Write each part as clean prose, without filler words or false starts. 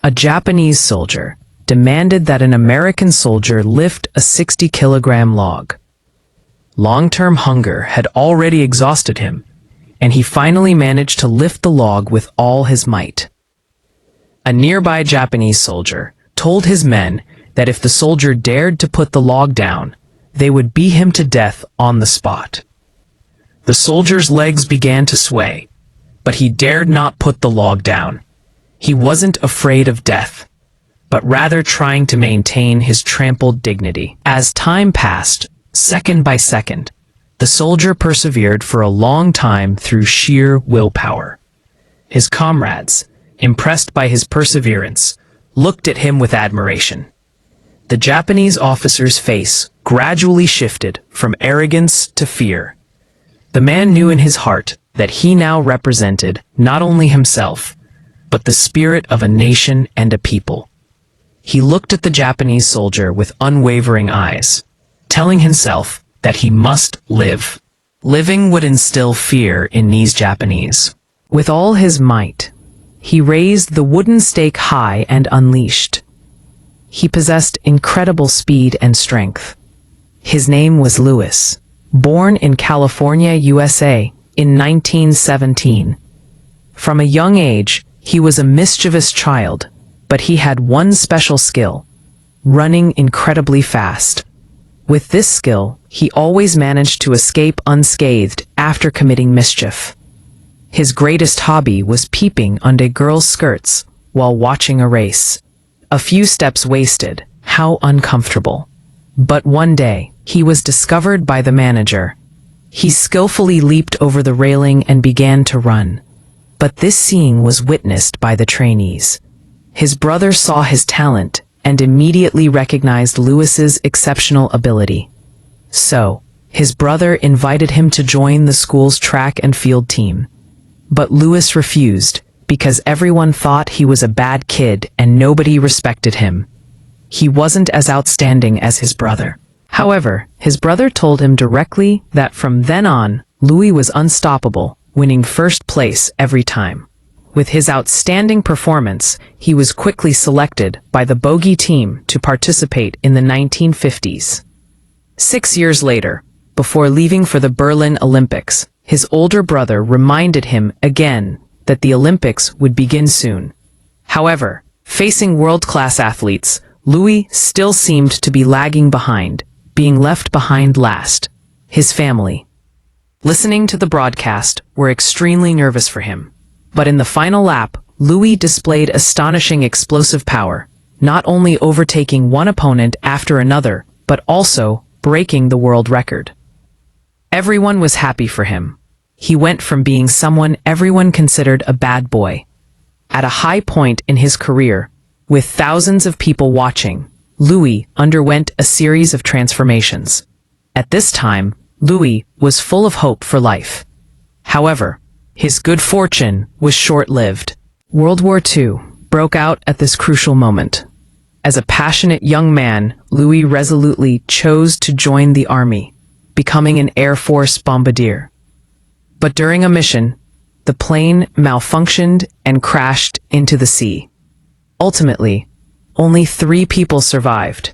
A Japanese soldier demanded that an American soldier lift a 60-kilogram log. Long-term hunger had already exhausted him, and he finally managed to lift the log with all his might. A nearby Japanese soldier told his men that if the soldier dared to put the log down, they would beat him to death on the spot. The soldier's legs began to sway, but he dared not put the log down. He wasn't afraid of death, but rather trying to maintain his trampled dignity. As time passed, second by second, the soldier persevered for a long time through sheer willpower. His comrades, impressed by his perseverance, looked at him with admiration. The Japanese officer's face gradually shifted from arrogance to fear. The man knew in his heart that he now represented not only himself, but the spirit of a nation and a people. He looked at the Japanese soldier with unwavering eyes, telling himself that he must live. Living would instill fear in these Japanese. With all his might, he raised the wooden stake high and unleashed. He possessed incredible speed and strength. His name was Louis, born in California, USA, in 1917. From a young age, he was a mischievous child, but he had one special skill: running incredibly fast. With this skill, he always managed to escape unscathed after committing mischief. His greatest hobby was peeping under girls' skirts while watching a race. A few steps wasted, how uncomfortable. But one day, he was discovered by the manager. He skillfully leaped over the railing and began to run. But this scene was witnessed by the trainees. His brother saw his talent and immediately recognized Louis's exceptional ability. So, his brother invited him to join the school's track and field team. But Louis refused, because everyone thought he was a bad kid and nobody respected him. He wasn't as outstanding as his brother. However, his brother told him directly that from then on, Louis was unstoppable, winning first place every time. With his outstanding performance, he was quickly selected by the bogey team to participate in the 1950s. 6 years later, before leaving for the Berlin Olympics, his older brother reminded him again that the Olympics would begin soon. However, facing world-class athletes, Louis still seemed to be lagging behind, being left behind last. His family, listening to the broadcast, were extremely nervous for him. But in the final lap, Louis displayed astonishing explosive power, not only overtaking one opponent after another, but also breaking the world record. Everyone was happy for him. He went from being someone everyone considered a bad boy. At a high point in his career, with thousands of people watching, Louis underwent a series of transformations. At this time, Louis was full of hope for life. However, his good fortune was short-lived. World War II broke out at this crucial moment. As a passionate young man, Louis resolutely chose to join the army, becoming an Air Force bombardier. But during a mission, the plane malfunctioned and crashed into the sea. Ultimately, only 3 people survived.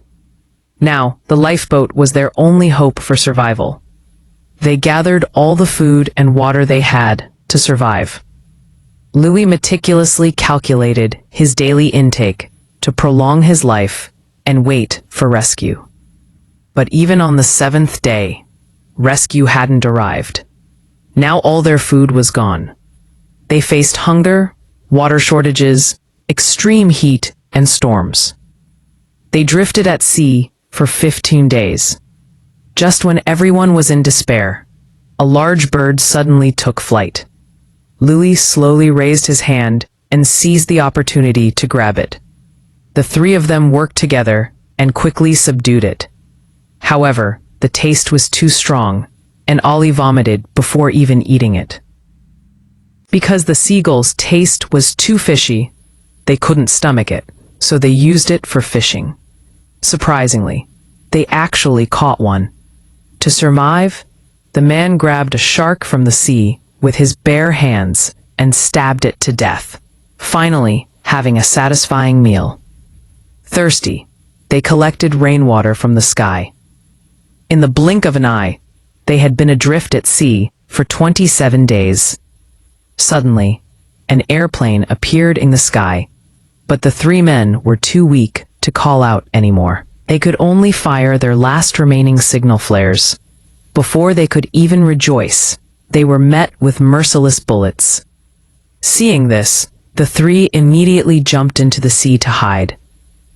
Now, the lifeboat was their only hope for survival. They gathered all the food and water they had to survive. Louis meticulously calculated his daily intake to prolong his life and wait for rescue. But even on the 7th day, rescue hadn't arrived. Now all their food was gone. They faced hunger, water shortages, extreme heat, and storms. They drifted at sea for 15 days. Just when everyone was in despair, a large bird suddenly took flight. Louis slowly raised his hand and seized the opportunity to grab it. The 3 of them worked together and quickly subdued it. However, the taste was too strong, and Ali vomited before even eating it. Because the seagull's taste was too fishy, they couldn't stomach it, so they used it for fishing. Surprisingly, they actually caught one. To survive, the man grabbed a shark from the sea with his bare hands and stabbed it to death. Finally, having a satisfying meal. Thirsty, they collected rainwater from the sky. In the blink of an eye, they had been adrift at sea for 27 days. Suddenly, an airplane appeared in the sky, but the three men were too weak to call out anymore. They could only fire their last remaining signal flares. Before they could even rejoice, they were met with merciless bullets. Seeing this, the three immediately jumped into the sea to hide,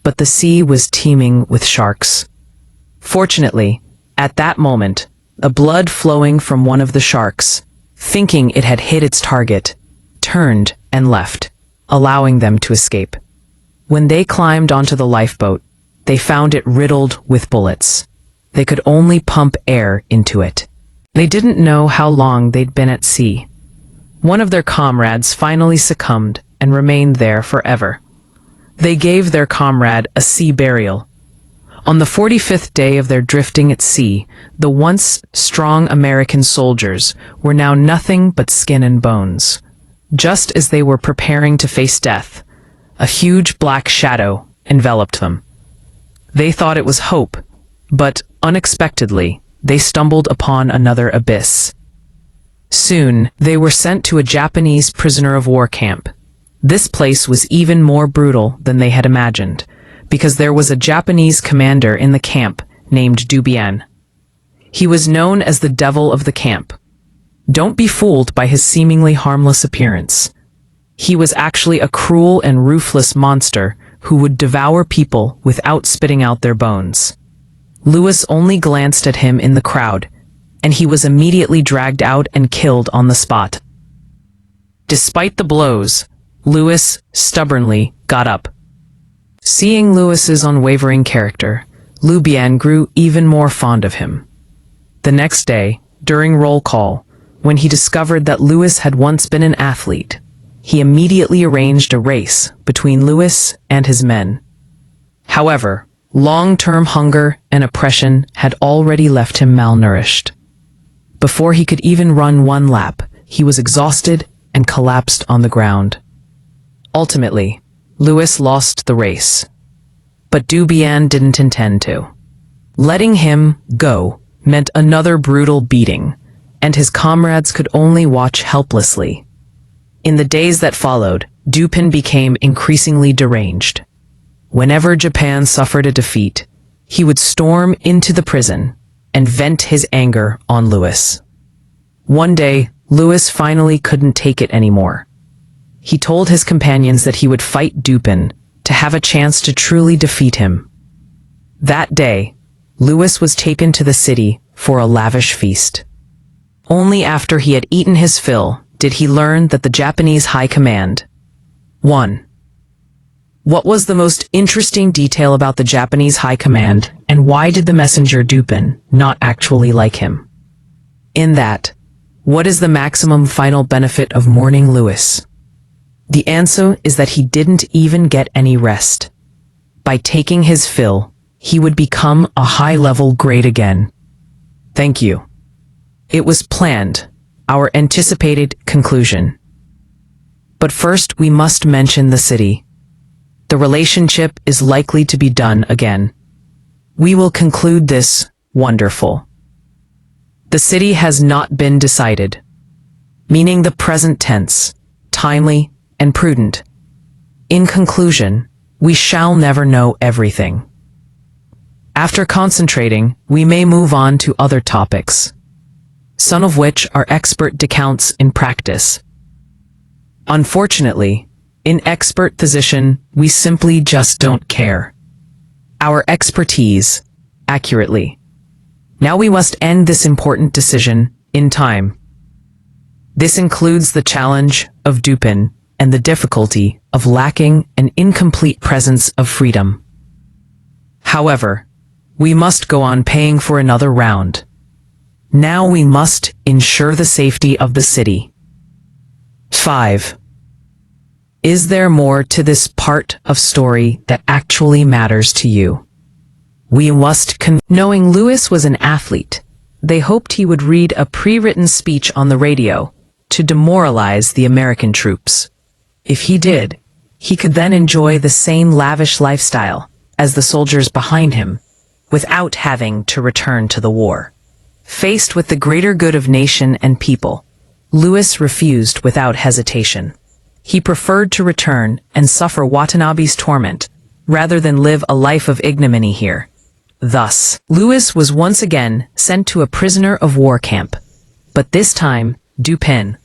but the sea was teeming with sharks. Fortunately, at that moment, the blood flowing from one of the sharks, thinking it had hit its target, turned and left, allowing them to escape. When they climbed onto the lifeboat, they found it riddled with bullets. They could only pump air into it. They didn't know how long they'd been at sea. One of their comrades finally succumbed and remained there forever. They gave their comrade a sea burial. On the 45th day of their drifting at sea, the once strong American soldiers were now nothing but skin and bones. Just as they were preparing to face death, a huge black shadow enveloped them. They thought it was hope, but unexpectedly, they stumbled upon another abyss. Soon, they were sent to a Japanese prisoner of war camp. This place was even more brutal than they had imagined, because there was a Japanese commander in the camp named Dubian. He was known as the devil of the camp. Don't be fooled by his seemingly harmless appearance. He was actually a cruel and ruthless monster who would devour people without spitting out their bones. Louis only glanced at him in the crowd, and he was immediately dragged out and killed on the spot. Despite the blows, Louis stubbornly got up. Seeing Louis's unwavering character, Lubian grew even more fond of him. The next day, during roll call, when he discovered that Louis had once been an athlete, he immediately arranged a race between Louis and his men. However, long-term hunger and oppression had already left him malnourished. Before he could even run one lap, he was exhausted and collapsed on the ground. Ultimately, Louis lost the race. But Dubian didn't intend to. Letting him go meant another brutal beating, and his comrades could only watch helplessly. In the days that followed, Dupin became increasingly deranged. Whenever Japan suffered a defeat, he would storm into the prison and vent his anger on Louis. One day, Louis finally couldn't take it anymore. He told his companions that he would fight Dupin to have a chance to truly defeat him. That day, Louis was taken to the city for a lavish feast. Only after he had eaten his fill did he learn that the Japanese High Command. 1. What was the most interesting detail about the Japanese High Command, and why did the messenger Dupin not actually like him? In that, what is the maximum final benefit of mourning Louis? The answer is that he didn't even get any rest. By taking his fill, he would become a high-level grade again. Thank you. It was planned, our anticipated conclusion. But first we must mention the city. The relationship is likely to be done again. We will conclude this wonderful. The city has not been decided, meaning the present tense, timely, and prudent. In conclusion, we shall never know everything. After concentrating, we may move on to other topics, some of which are expert decounts in practice. Unfortunately, in expert position, we simply just don't care. Our expertise, accurately. Now we must end this important decision in time. This includes the challenge of Dupin and the difficulty of lacking an incomplete presence of freedom. However, we must go on paying for another round. Now we must ensure the safety of the city. 5. Is there more to this part of story that actually matters to you? We must Knowing Louis was an athlete, they hoped he would read a pre-written speech on the radio to demoralize the American troops. If he did, He could then enjoy the same lavish lifestyle as the soldiers behind him, without having to return to the war. Faced with the greater good of nation and people, Louis refused without hesitation. He preferred to return and suffer Watanabe's torment, rather than live a life of ignominy here. Thus, Louis was once again sent to a prisoner of war camp. But this time, Dupin.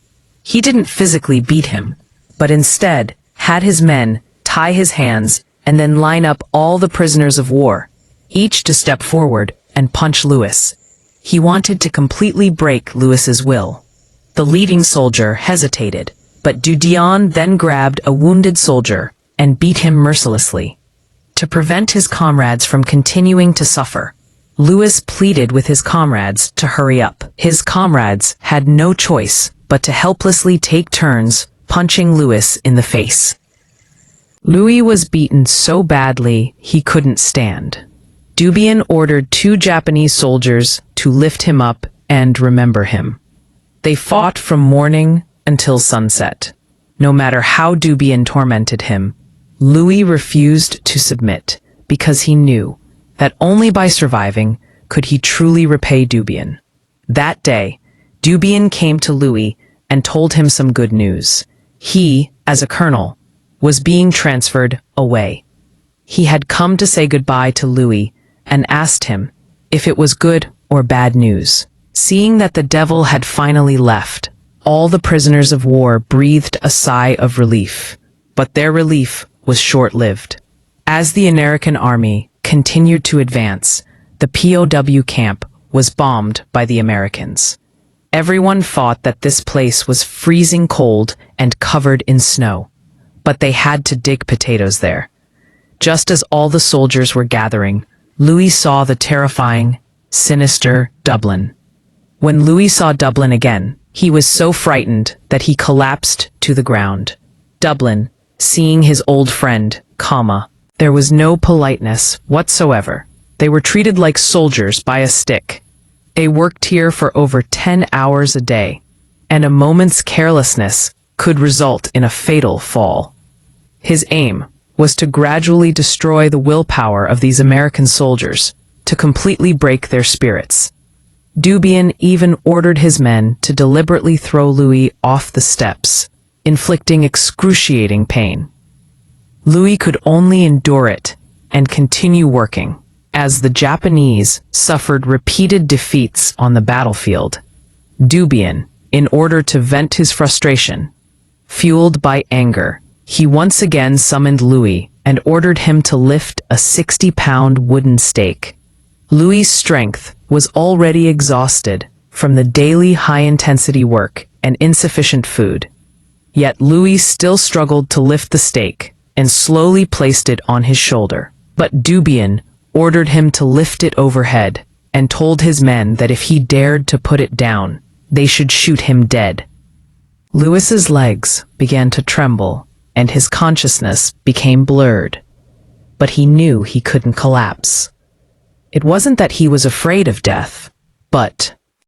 He didn't physically beat him, but instead had his men tie his hands and then line up all the prisoners of war, each to step forward and punch Louis. He wanted to completely break Louis's will. The leading soldier hesitated, but Dupin then grabbed a wounded soldier and beat him mercilessly. To prevent his comrades from continuing to suffer, Louis pleaded with his comrades to hurry up. His comrades had no choice but to helplessly take turns punching Louis in the face. Louis was beaten so badly he couldn't stand. Dupin ordered 2 Japanese soldiers to lift him up and remember him. They fought from morning until sunset. No matter how Dupin tormented him, Louis refused to submit because he knew that only by surviving could he truly repay Dupin. That day, Dupin came to Louis and told him some good news. He, as a colonel, was being transferred away. He had come to say goodbye to Louis and asked him if it was good or bad news. Seeing that the devil had finally left, all the prisoners of war breathed a sigh of relief. But their relief was short-lived. As the American army continued to advance, the POW camp was bombed by the Americans. Everyone thought that this place was freezing cold and covered in snow, but they had to dig potatoes there. Just as all the soldiers were gathering, Louis saw the terrifying, sinister Dublin. When Louis saw Dublin again, he was so frightened that he collapsed to the ground. Dublin, seeing his old friend, there was no politeness whatsoever. They were treated like soldiers by a stick. They worked here for over 10 hours a day, and a moment's carelessness could result in a fatal fall. His aim was to gradually destroy the willpower of these American soldiers, to completely break their spirits. Dupin even ordered his men to deliberately throw Louis off the steps, inflicting excruciating pain. Louis could only endure it and continue working, as the Japanese suffered repeated defeats on the battlefield. Dupin, in order to vent his frustration, fueled by anger, he once again summoned Louis and ordered him to lift a 60-pound wooden stake. Louis's strength was already exhausted from the daily high-intensity work and insufficient food. Yet Louis still struggled to lift the stake and slowly placed it on his shoulder. But Dupin ordered him to lift it overhead and told his men that if he dared to put it down, they should shoot him dead. Louis's legs began to tremble and his consciousness became blurred. But he knew he couldn't collapse. It wasn't that he was afraid of death, but